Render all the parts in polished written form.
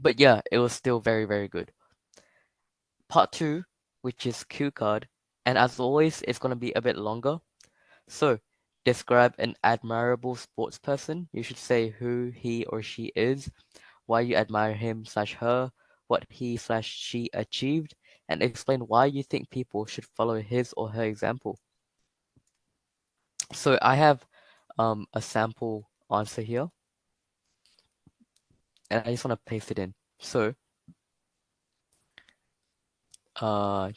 But yeah, it was still very, very good. Part two, which is cue card, and as always, it's gonna be a bit longer. So, describe an admirable sports person. You should say who he or she is, why you admire him slash her, what he slash she achieved, and explain why you think people should follow his or her example. So I have a sample answer here, and I just want to paste it in. So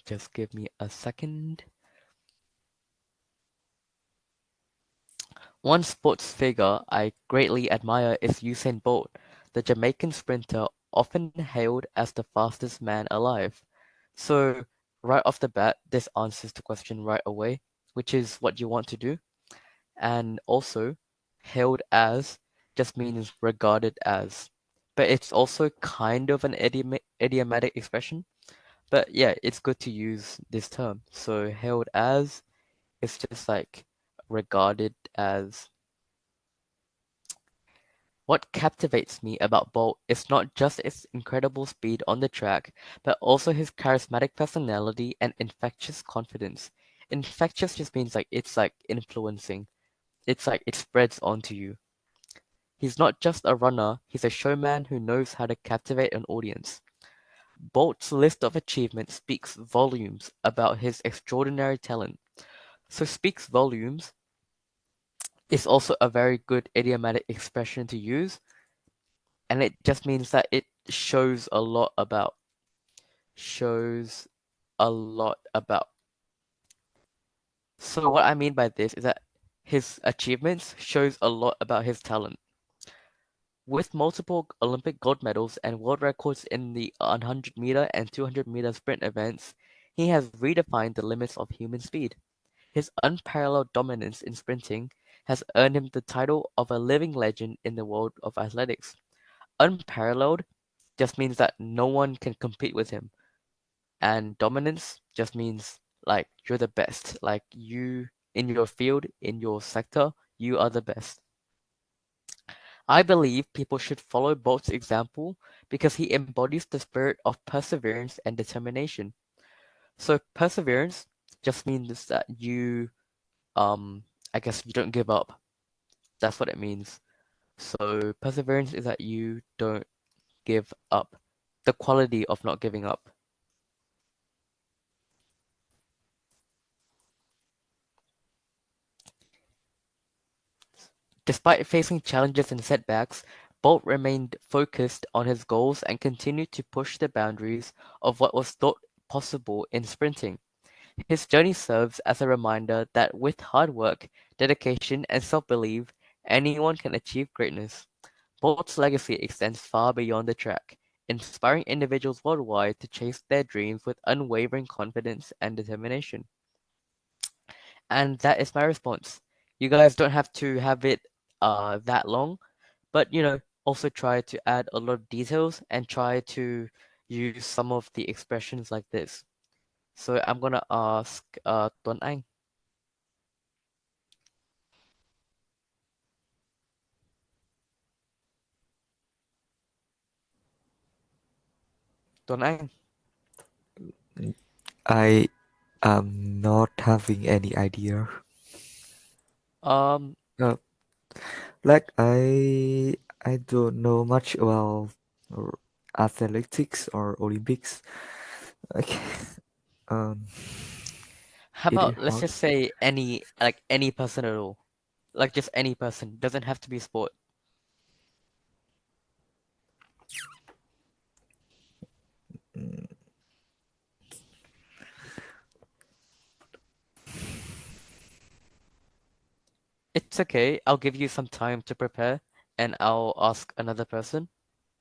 just give me a second. One sports figure I greatly admire is Usain Bolt, the Jamaican sprinter often hailed as the fastest man alive. So right off the bat, this answers the question right away, which is what you want to do. And also, hailed as just means regarded as. But it's also kind of an idiomatic expression. But yeah, it's good to use this term. So hailed as is just like regarded as. What captivates me about Bolt is not just his incredible speed on the track, but also his charismatic personality and infectious confidence. Infectious just means like it's like influencing. It's like it spreads onto you. He's not just a runner, he's a showman who knows how to captivate an audience. Bolt's list of achievements speaks volumes about his extraordinary talent. So speaks volumes is also a very good idiomatic expression to use, and it just means that it shows a lot about. So what I mean by this is that his achievements shows a lot about his talent. With multiple Olympic gold medals and world records in the 100-meter and 200-meter sprint events, he has redefined the limits of human speed. His unparalleled dominance in sprinting has earned him the title of a living legend in the world of athletics. Unparalleled just means that no one can compete with him, and dominance just means like you're the best. Like you in your field, in your sector, you are the best. I believe people should follow Bolt's example because he embodies the spirit of perseverance and determination. So perseverance just means that you, um, I guess you don't give up. That's what it means. So perseverance is that you don't give up. The quality of not giving up. Despite facing challenges and setbacks, Bolt remained focused on his goals and continued to push the boundaries of what was thought possible in sprinting. His journey serves as a reminder that with hard work, dedication, and self-belief, anyone can achieve greatness. Bolt's legacy extends far beyond the track, inspiring individuals worldwide to chase their dreams with unwavering confidence and determination. And that is my response. You guys don't have to have it that long, but also try to add a lot of details and try to use some of the expressions like this. So I'm gonna ask Tuấn Anh. Tuấn Anh. I am not having any idea. Um, Uh, like I don't know much about or athletics or Olympics. Okay. Um, how it is about let's hard. just say any person at all, like just any person. Doesn't have to be sport. Mm, It's okay. I'll give you some time to prepare, and I'll ask another person.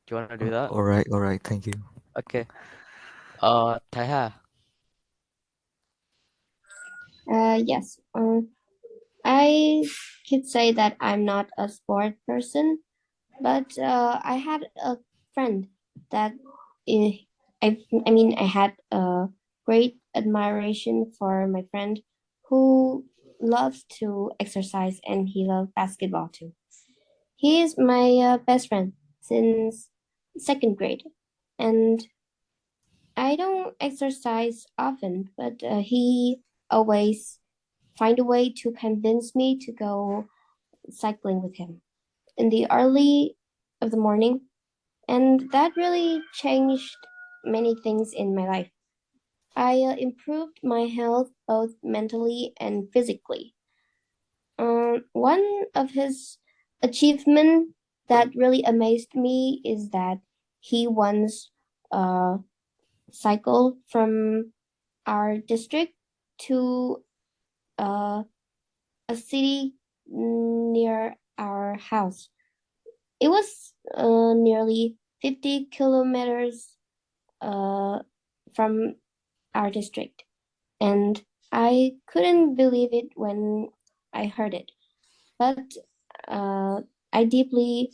Do you want to do that? all right. Thank you. Okay. Thái Hà. Yes. I could say that I'm not a sport person, but I had a friend that I, I had a great admiration for my friend who loves to exercise and he loves basketball too. He is my best friend since second grade, and I don't exercise often, but he always find a way to convince me to go cycling with him in the early of the morning, and that really changed many things in my life. I improved my health both mentally and physically. One of his achievement that really amazed me is that he once uh, cycled from our district to uh, a city near our house. It was nearly 50 kilometers uh, from our district, and I couldn't believe it when I heard it. But uh, I deeply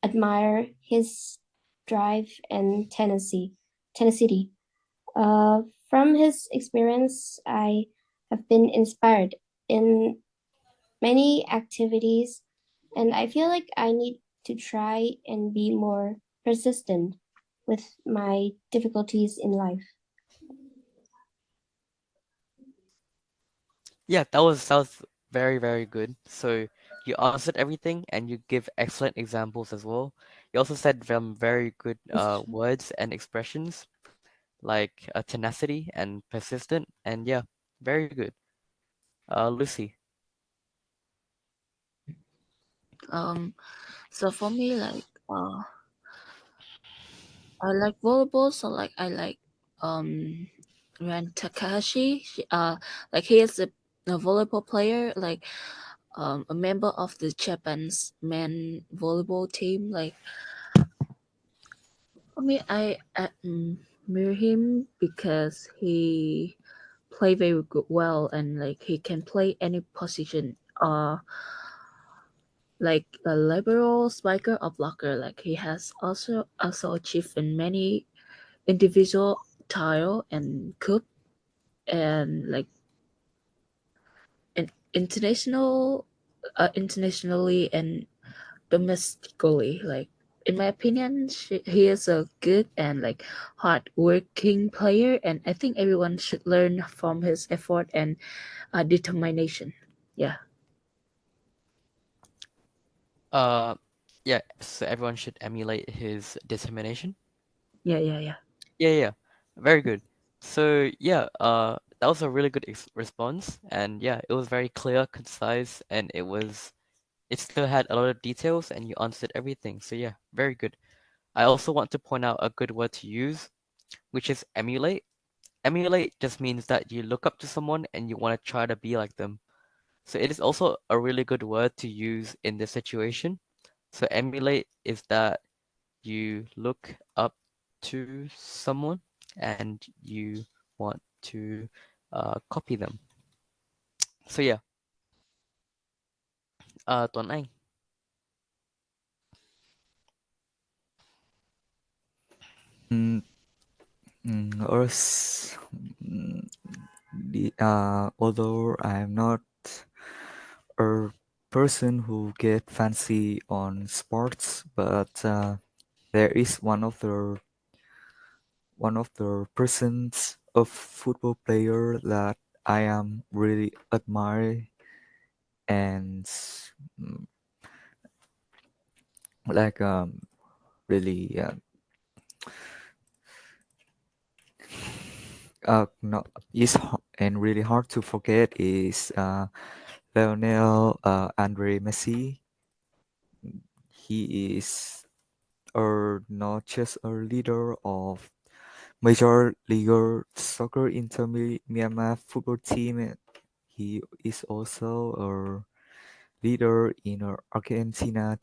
admire his drive and tenacity. Uh, from his experience, I have been inspired in many activities, and I feel like I need to try and be more persistent with my difficulties in life. Yeah, that was very, very good. So you answered everything and you give excellent examples as well. You also said very good words and expressions like tenacity and persistent, and yeah, very good. Lucy. Um, so for me, like, I like volleyball. So like, I like Ran Takahashi. Like he is a volleyball player. Like, a member of the Japan's men volleyball team. Like for me, I admire him because he play very good, well, and like he can play any position. Like a liberal spiker or blocker. Like he has also achieved in many individual title and cup and like in internationally and domestically. Like in my opinion, he is a good and like hard working player, and I think everyone should learn from his effort and determination. Yeah, Uh, yeah, so everyone should emulate his determination. yeah, yeah, yeah. Yeah, yeah, very good. So yeah, that was a really good response, and yeah, it was very clear, concise, and it still had a lot of details, and you answered everything. So yeah, very good. I also want to point out a good word to use, which is emulate. Emulate just means that you look up to someone and you want to try to be like them. So it is also a really good word to use in this situation. So emulate is that you look up to someone and you want to copy them. So yeah, Tuấn Anh. Mm, Us, mm, although I'm not a person who get fancy on sports, but there is one of the persons of football player that I am really admire and mm, like really not is and really hard to forget is Lionel Andre Messi. He is not just a leader of Major League Soccer Inter Myanmar football team. He is also a leader in Argentina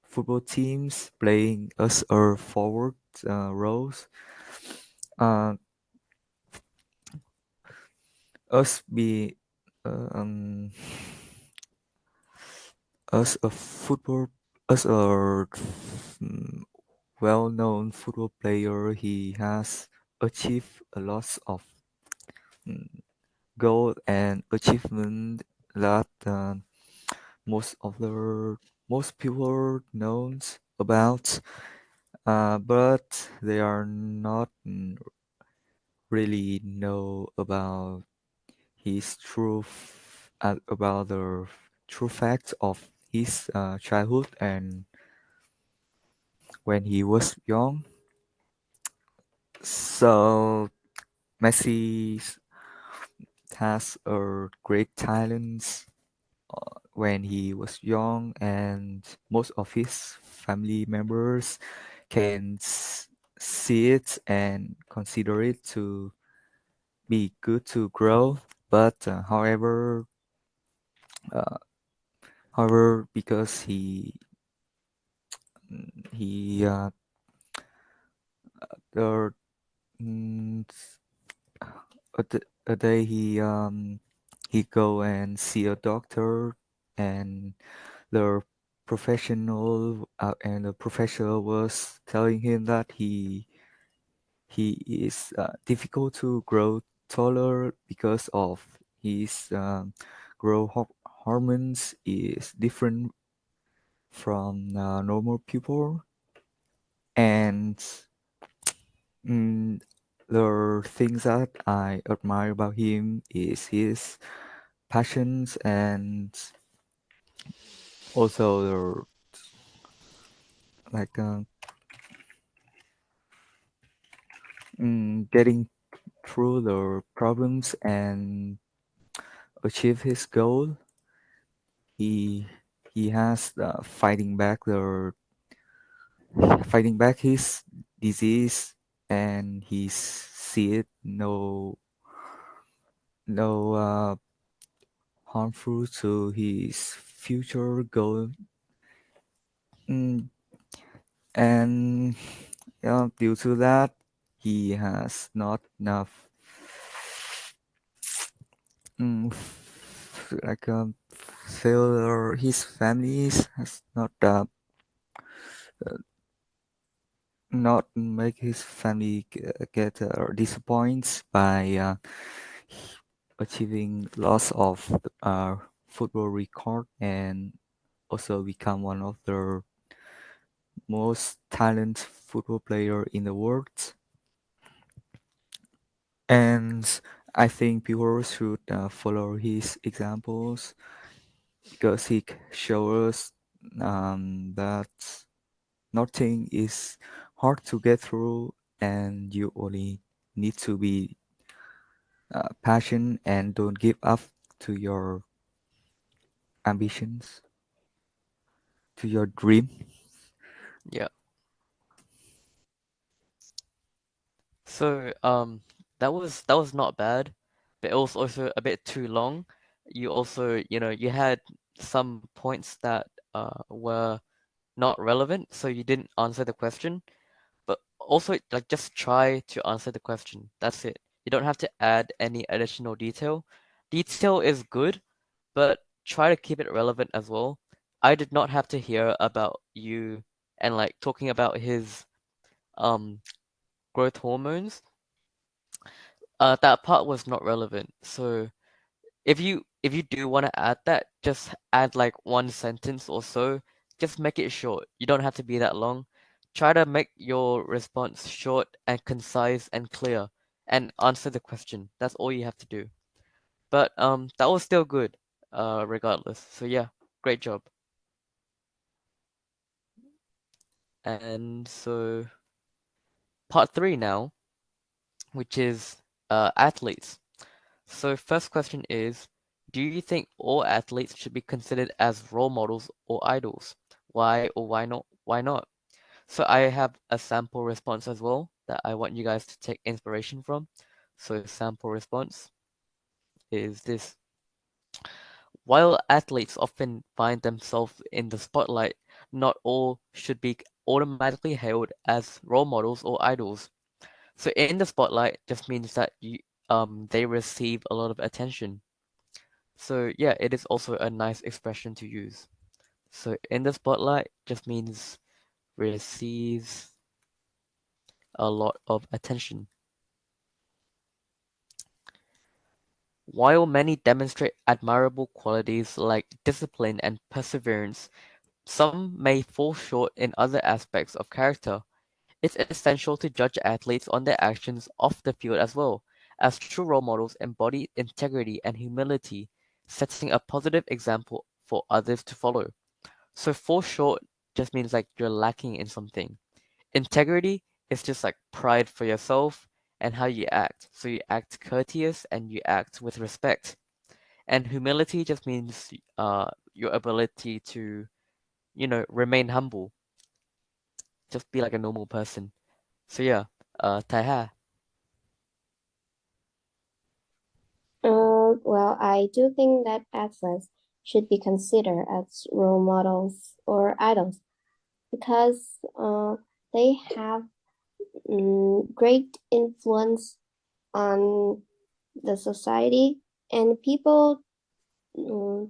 football teams, playing as a forward roles. Uh, us be um, as a football as a mm, well-known football player, he has achieved a lot of mm, goal and achievement that most of the most people knows about. but they are not really know about his about the true facts of his childhood and when he was young. So Messi has a great talent when he was young, and most of his family members can see it and consider it to be good to grow. But uh, however, because he there mm, a day he go and see a doctor, and the the professor was telling him that he is difficult to grow taller because of his hormones is different from normal people. And mm, the things that I admire about him is his passions, and also the like getting through the problems and achieve his goal. He he has fighting back his disease, and he see it no harmful to his future goal. Mm, and due to that, he has not enough like failure. His families has not make his family get disappointed by achieving lots of football record, and also become one of the most talented football player in the world. And I think people should follow his examples because he shows that nothing is hard to get through, and you only need to be passionate and don't give up to your ambitions, to your dream. Yeah. So that was not bad, but it was also a bit too long. You also, you had some points that were not relevant, so you didn't answer the question. But also, like, just try to answer the question. That's it. You don't have to add any additional detail. Detail is good, but try to keep it relevant as well. I did not have to hear about you and like talking about his um growth hormones. That part was not relevant. So if you do want to add that, just add like one sentence or so. Just make it short. You don't have to be that long. Try to make your response short and concise and clear and answer the question. That's all you have to do. But that was still good, regardless. So yeah, great job. And so part three now, which is athletes. So first question is, do you think all athletes should be considered as role models or idols? Why or why not? Why not? So I have a sample response as well that I want you guys to take inspiration from. So sample response is this. While athletes often find themselves in the spotlight, not all should be automatically hailed as role models or idols. So in the spotlight just means that they receive a lot of attention. So yeah, it is also a nice expression to use. So in the spotlight just means receives a lot of attention. While many demonstrate admirable qualities like discipline and perseverance, some may fall short in other aspects of character. It's essential to judge athletes on their actions off the field as well, as true role models embody integrity and humility, setting a positive example for others to follow. So fall short just means like you're lacking in something. Integrity is just like pride for yourself and how you act. So you act courteous and you act with respect. And humility just means your ability to, remain humble. Just be like a normal person. So yeah, Taiha. Well, I do think that athletes should be considered as role models or idols because they have great influence on the society, and people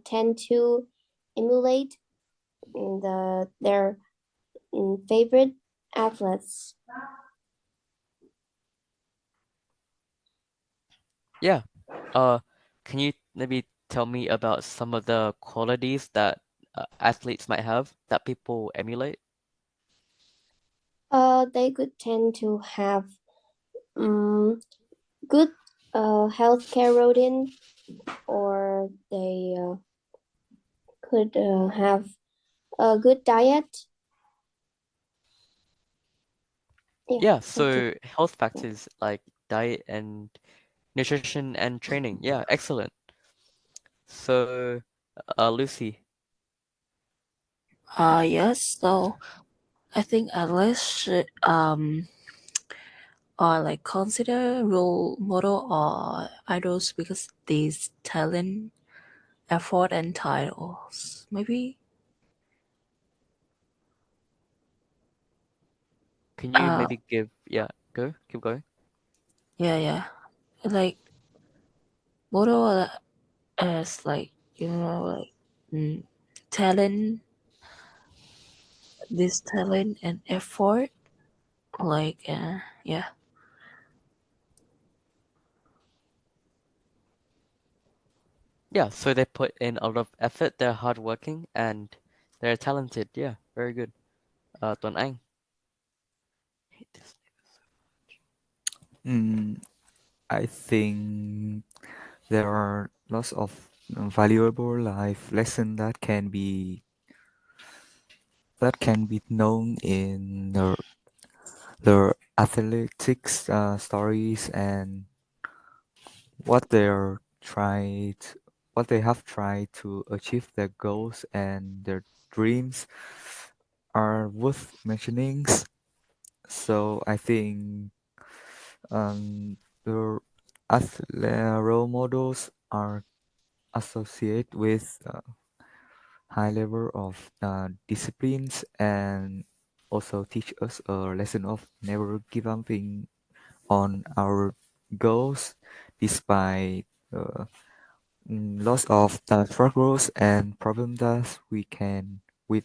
tend to emulate their favorite athletes. Yeah. Uh, can you maybe tell me about some of the qualities that athletes might have that people emulate? They could tend to have um, good healthcare routine, or they could have a good diet. Yeah, Yeah, something. so health factors like diet and nutrition and training. Yeah, excellent. So, Lucy, Yes. So I think athletes should like consider role model or idols because these talent, effort, and titles. Maybe. can you Uh, maybe yeah, keep going. yeah. Like model as like like mm, talent, this talent and effort. Like yeah. Yeah, so they put in a lot of effort, they're hardworking, and they're talented. Yeah, very good. Tuan Anh. Hate this. Mm, I think there are lots of valuable life lessons that can be known in the athletics stories and what they're tried what they have tried to achieve their goals and their dreams are worth mentioning. So I think the role models are associated with high level of disciplines and also teach us a lesson of never give up on our goals despite lots of the struggles and problems that we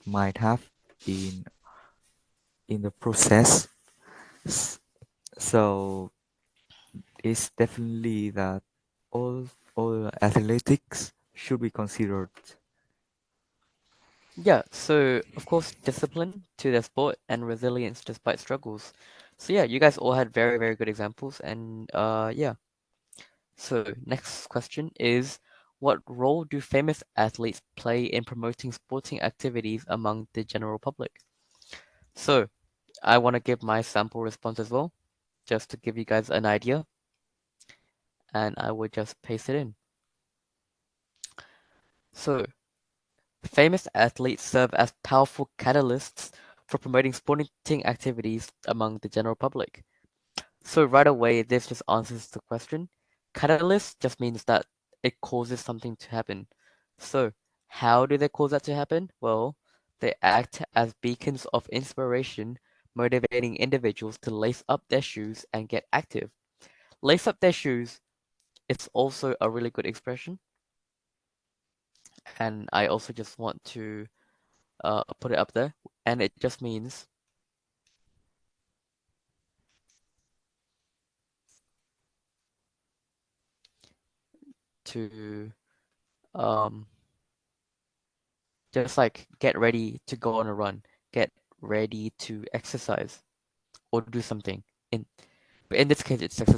might have in in the process. S- So it's definitely that all athletics should be considered. Yeah, so of course, discipline to their sport and resilience despite struggles. So yeah, you guys all had very, very good examples, and yeah. So next question is, what role do famous athletes play in promoting sporting activities among the general public? So I want to give my sample response as well, just to give you guys an idea, and I will just paste it in. So famous athletes serve as powerful catalysts for promoting sporting activities among the general public. So right away, this just answers the question. Catalyst just means that it causes something to happen. So how do they cause that to happen? Well, they act as beacons of inspiration, motivating individuals to lace up their shoes and get active. Lace up their shoes is also a really good expression, and I also just want to put it up there, and it just means to um just like get ready to go on a run, get ready to exercise, or do something. In but in this case, it's success.